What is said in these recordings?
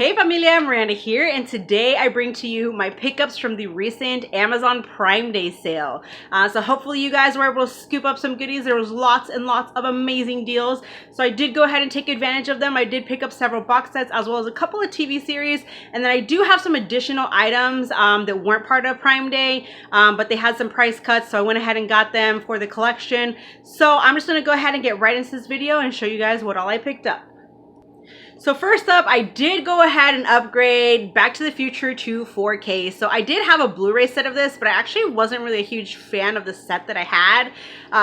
Hey familia, Miranda here, and today I bring to you my pickups from the recent Amazon Prime Day sale. So hopefully you guys were able to scoop up some goodies. There was lots and lots of amazing deals. So I did go ahead and take advantage of them. I did pick up several box sets as well as a couple of TV series. And then I do have some additional items that weren't part of Prime Day, but they had some price cuts. So I went ahead and got them for the collection. So I'm just gonna go ahead and get right into this video and show you guys what all I picked up. So first up, I did go ahead and upgrade Back to the Future to 4K. So I did have a Blu-ray set of this, but I actually wasn't really a huge fan of the set that I had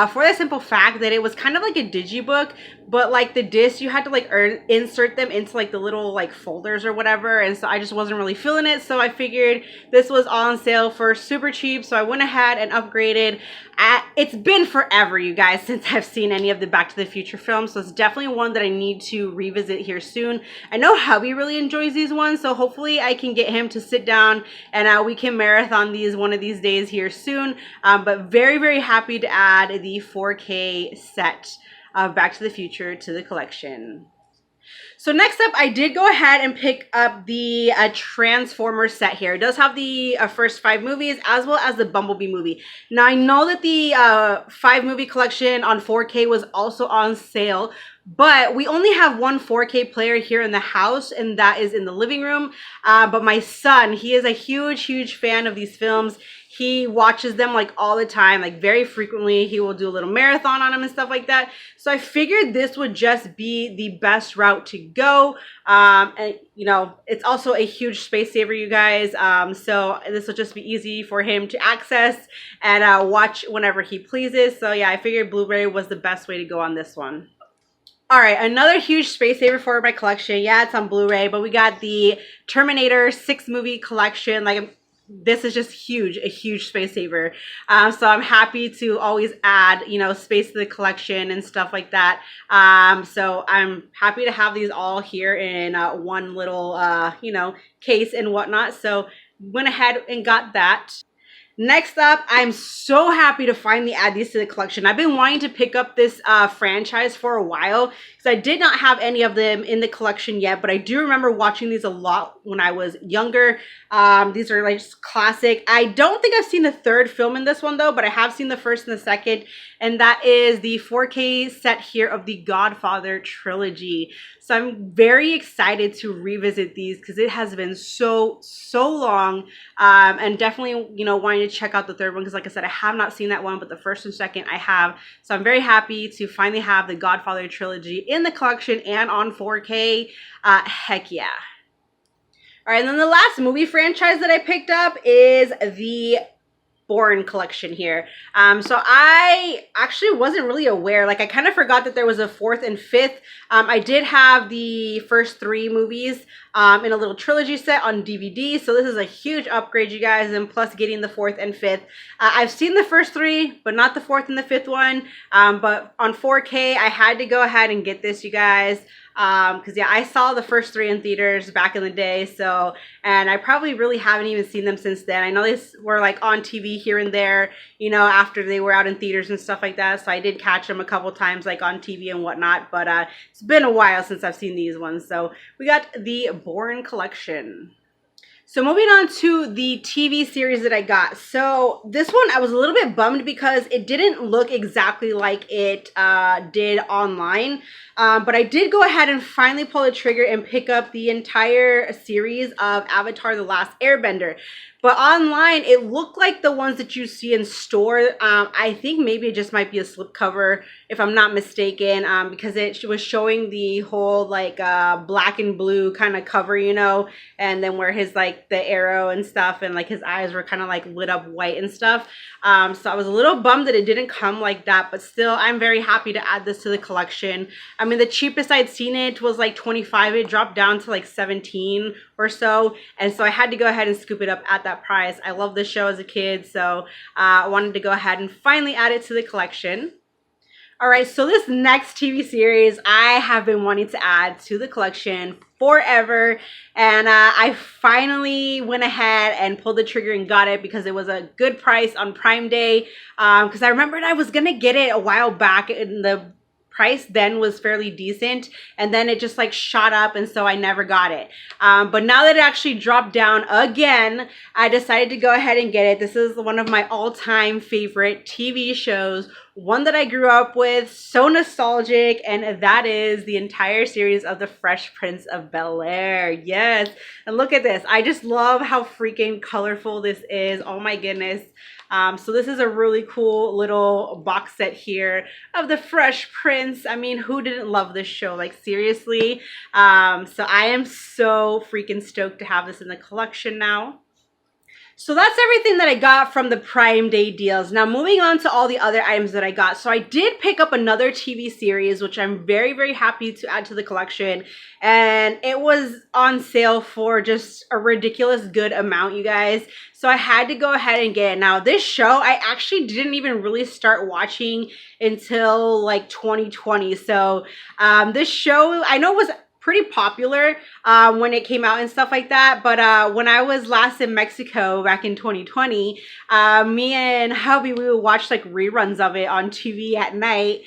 for the simple fact that it was kind of like a digibook, but like the disc, you had to like insert them into like the little like folders or whatever. And so I just wasn't really feeling it. So I figured this was on sale for super cheap. So I went ahead and upgraded. It's been forever, you guys, since I've seen any of the Back to the Future films. So it's definitely one that I need to revisit here soon. I know hubby really enjoys these ones, so hopefully I can get him to sit down and we can marathon these one of these days here soon. But very, very happy to add the 4K set of Back to the Future to the collection. So next up, I did go ahead and pick up the Transformers set here. It does have the first 5 movies as well as the Bumblebee movie. Now, I know that the 5 movie collection on 4K was also on sale, but we only have one 4K player here in the house, and that is in the living room. But my son, he is a huge, huge fan of these films. He watches them like all the time, like very frequently. He will do a little marathon on them and stuff like that. So I figured this would just be the best route to go. And you know, it's also a huge space saver, you guys. So this will just be easy for him to access and watch whenever he pleases. So yeah, I figured Blu-ray was the best way to go on this one. All right, another huge space saver for my collection. Yeah, it's on Blu-ray, but we got the Terminator 6 movie collection. Like, this is just huge, a huge space saver. So I'm happy to always add, you know, space to the collection and stuff like that. So I'm happy to have these all here in one little, you know, case and whatnot. So went ahead and got that. Next up, I'm so happy to finally add these to the collection. I've been wanting to pick up this franchise for a while because I did not have any of them in the collection yet, but I do remember watching these a lot when I was younger. These are like just classic. I don't think I've seen the third film in this one though, but I have seen the first and the second, and that is the 4K set here of the Godfather trilogy. So I'm very excited to revisit these because it has been so long, and definitely, you know, wanting to check out the third one because like I said, I have not seen that one, but the first and second I have. So I'm very happy to finally have the Godfather trilogy in the collection and on 4K. Heck yeah. All right, and then the last movie franchise that I picked up is the Bourne collection here. So I actually wasn't really aware, like I kind of forgot that there was a 4th and 5th. I did have the first 3 movies in a little trilogy set on DVD, so this is a huge upgrade, you guys, and plus getting the 4th and 5th. I've seen the first 3, but not the 4th and the 5th one, but on 4K I had to go ahead and get this, you guys. Because yeah, I saw the first 3 in theaters back in the day, so, and I probably really haven't even seen them since then. I know they were like on TV here and there, you know, after they were out in theaters and stuff like that, so I did catch them a couple times like on TV and whatnot, but it's been a while since I've seen these ones. So we got the Bourne collection. So moving on to the TV series that I got. So this one I was a little bit bummed because it didn't look exactly like it did online. But I did go ahead and finally pull the trigger and pick up the entire series of Avatar: The Last Airbender. But online, it looked like the ones that you see in store. I think maybe it just might be a slipcover, if I'm not mistaken, because it was showing the whole like black and blue kind of cover, you know, and then where his like the arrow and stuff, and like his eyes were kind of like lit up white and stuff. So I was a little bummed that it didn't come like that, but still, I'm very happy to add this to the collection. I mean, the cheapest I'd seen it was like 25. It dropped down to like 17 or so, and so I had to go ahead and scoop it up at that price. I love this show as a kid, so I wanted to go ahead and finally add it to the collection. All right, so this next TV series I have been wanting to add to the collection forever, and I finally went ahead and pulled the trigger and got it because it was a good price on Prime Day, because I remembered I was gonna get it a while back in the price then was fairly decent, and then it just like shot up, and so I never got it. But now that it actually dropped down again, I decided to go ahead and get it. This is one of my all-time favorite TV shows, one that I grew up with, so nostalgic, and that is the entire series of The Fresh Prince of Bel-Air. Yes, and look at this. I just love how freaking colorful this is. Oh my goodness. So this is a really cool little box set here of The Fresh Prince. I mean, who didn't love this show? Like, seriously. So I am so freaking stoked to have this in the collection now. So that's everything that I got from the Prime Day deals. Now moving on to all the other items that I got. So I did pick up another TV series, which I'm very, very happy to add to the collection. And it was on sale for just a ridiculous good amount, you guys. So I had to go ahead and get it. Now this show, I actually didn't even really start watching until like 2020. So this show, I know it was pretty popular when it came out and stuff like that, but when I was last in Mexico back in 2020, me and hubby, we would watch like reruns of it on TV at night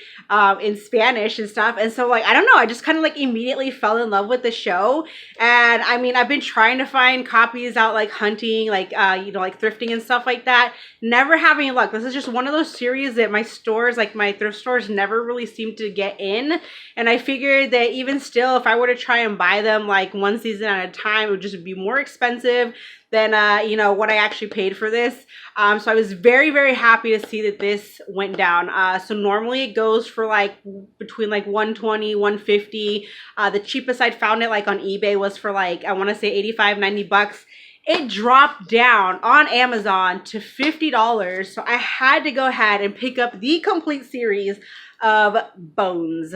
in Spanish and stuff. And so like, I don't know, I just kind of like immediately fell in love with the show. And I mean, I've been trying to find copies out, like hunting, like you know, like thrifting and stuff like that, never having luck. This is just one of those series that my stores, like my thrift stores, never really seem to get in. And I figured that even still, if I were to try and buy them like one season at a time, it would just be more expensive than you know, what I actually paid for this. So I was very, very happy to see that this went down. So normally it goes for like between like 120, 150. The cheapest I'd found it like on eBay was for like, I want to say 85, 90 bucks. It dropped down on Amazon to $50. So I had to go ahead and pick up the complete series of Bones.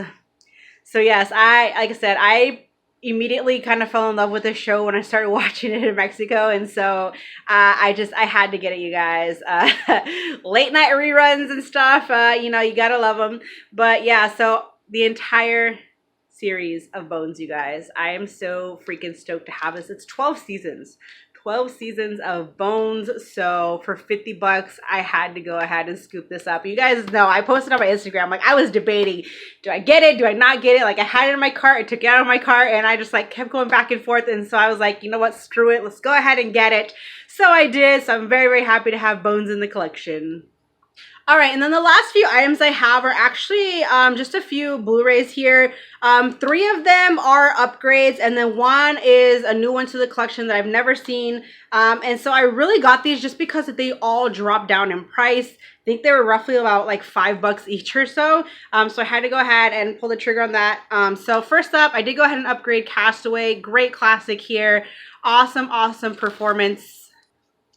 So yes, like I said, I immediately kind of fell in love with the show when I started watching it in Mexico. And so I had to get it, you guys. Late night reruns and stuff, you know, you gotta love them. But yeah, so the entire series of Bones, you guys, I am so freaking stoked to have this. It's 12 seasons. 12 seasons of Bones. So for 50 bucks, I had to go ahead and scoop this up. You guys know, I posted on my Instagram, like I was debating, do I get it? Do I not get it? Like I had it in my cart, I took it out of my cart, and I just like kept going back and forth. And so I was like, you know what, screw it. Let's go ahead and get it. So I did. So I'm very, very happy to have Bones in the collection. All right, and then the last few items I have are actually just a few Blu-rays here. 3 of them are upgrades, and then 1 is a new one to the collection that I've never seen. And so I really got these just because they all dropped down in price. I think they were roughly about like $5 each or so. So I had to go ahead and pull the trigger on that. So first up, I did go ahead and upgrade Castaway. Great classic here. Awesome, awesome performance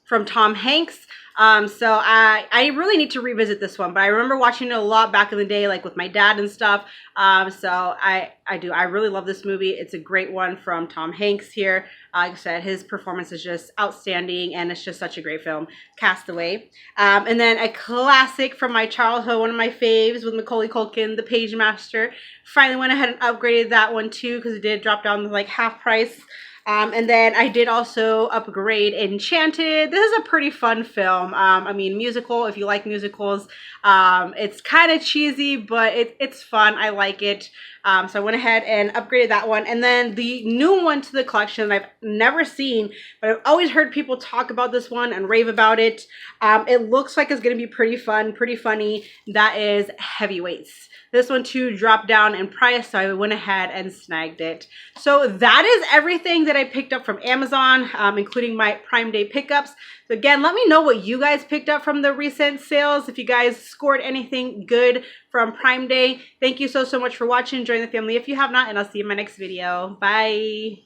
from Tom Hanks. So I really need to revisit this one, but I remember watching it a lot back in the day, like with my dad and stuff. So I really love this movie. It's a great one from Tom Hanks here. Like I said, his performance is just outstanding, and it's just such a great film, Castaway. And then a classic from my childhood, one of my faves with Macaulay Culkin, The Page Master. Finally went ahead and upgraded that one too, because it did drop down to like half price. And then I did also upgrade Enchanted. This is a pretty fun film. I mean, musical, if you like musicals. It's kind of cheesy, but it's fun. I like it. So I went ahead and upgraded that one. And then the new one to the collection that I've never seen, but I've always heard people talk about this one and rave about it. It looks like it's going to be pretty fun, pretty funny. That is Heavyweights. This one too dropped down in price, so I went ahead and snagged it. So that is everything that I picked up from Amazon, including my Prime Day pickups. So again, let me know what you guys picked up from the recent sales. If you guys scored anything good from Prime Day. Thank you so much for watching. Join the family if you have not, and I'll see you in my next video. Bye.